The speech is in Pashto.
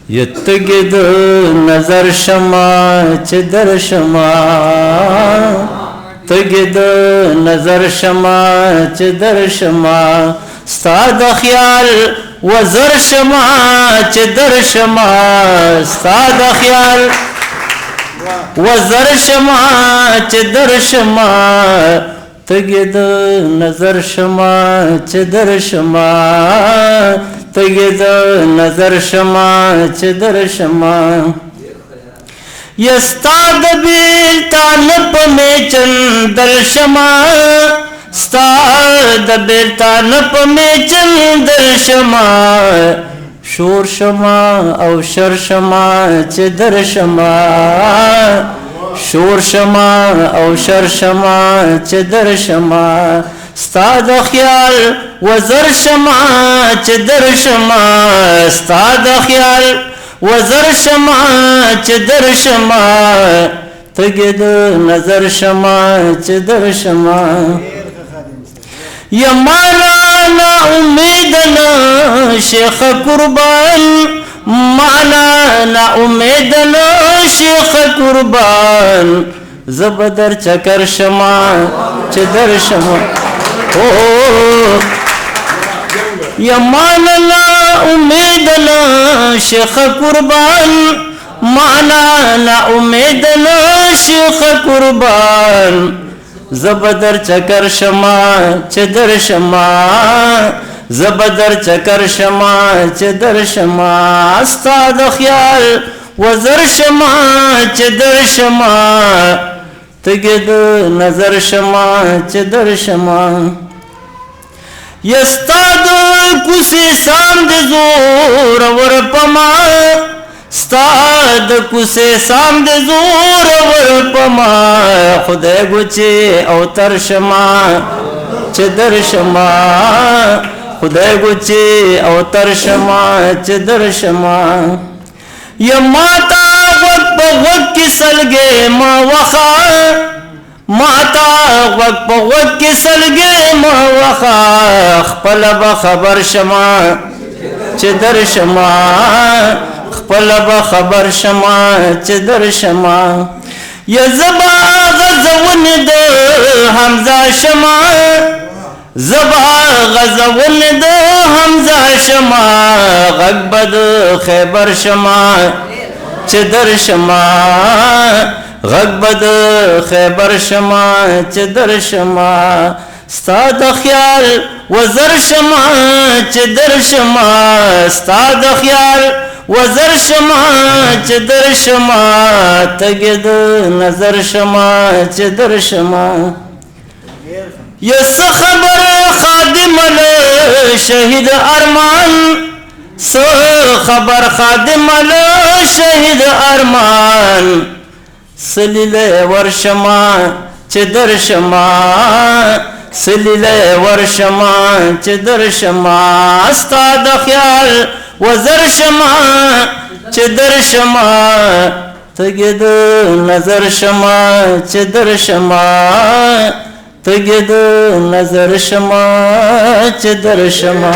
یتګې د نظر شمه چې در شمه تګې د نظر شمه چې در شمه ستا د خیال وزر شمه چې در شمه ستا د خیال وزر شمه چې در شمه تګې د نظر شمه چې در شمه تګې د نظر شمه چې در شمه یستا د بیلتان په مې چندر شمه ستا د بیلتان په مې چندر شمه شور شمه او شر شمه چې در شمه شور شمه او شر شمه چې در شمه ستا د خیال وزر شمه چې در شمه ستا د خیال وزر شمه چې در شمه تګې د نظر شمه چې در شمه یمانا نا امید نا شیخ قربان معنا نا امید نا شیخ قربان زبدر چکر شما چې در شما یمانا نا امید نا شیخ قربان معنا نا امید نا شیخ قربان زبدر چکر شما چې در شما زبدر چکر شما چې در شما ستا د خیال وزر شما چې در شما تګې د نظر شما چې در شما یستا د کوڅې سام د زور ور پما ستا د کوڅې سام د زور ور پما خدای ګوچې او تر شما چې در شما خدای ګوچې او تر شما چې در شما یا ماتا غوږ په غوږ کې سلګې ما وخا ماتا غوږ په غوږ کې سلګې ما وخا خپل به خبر شما چې در شما خپل به خبر شما چې در شما یا زبا غزون د حمزه شما زبا غزون د حمزه شما غږ بد خیبر شما چې در شما غږ بد خیبر شما چې در شما ستا د خیال وزر شما چې در شما ستا د خیال وزر شما چې در شما تګې د نظر شما چې در شما یس خبر خادم له شهید ارمان س خبر خادم له شهید ارمان سلیله ورشما چې در شما سلیله ورشما چې در شما ستا د خیال وزر شما چې در شما تګې د نظر شما چې در شما تګې د نظر شما چې در شما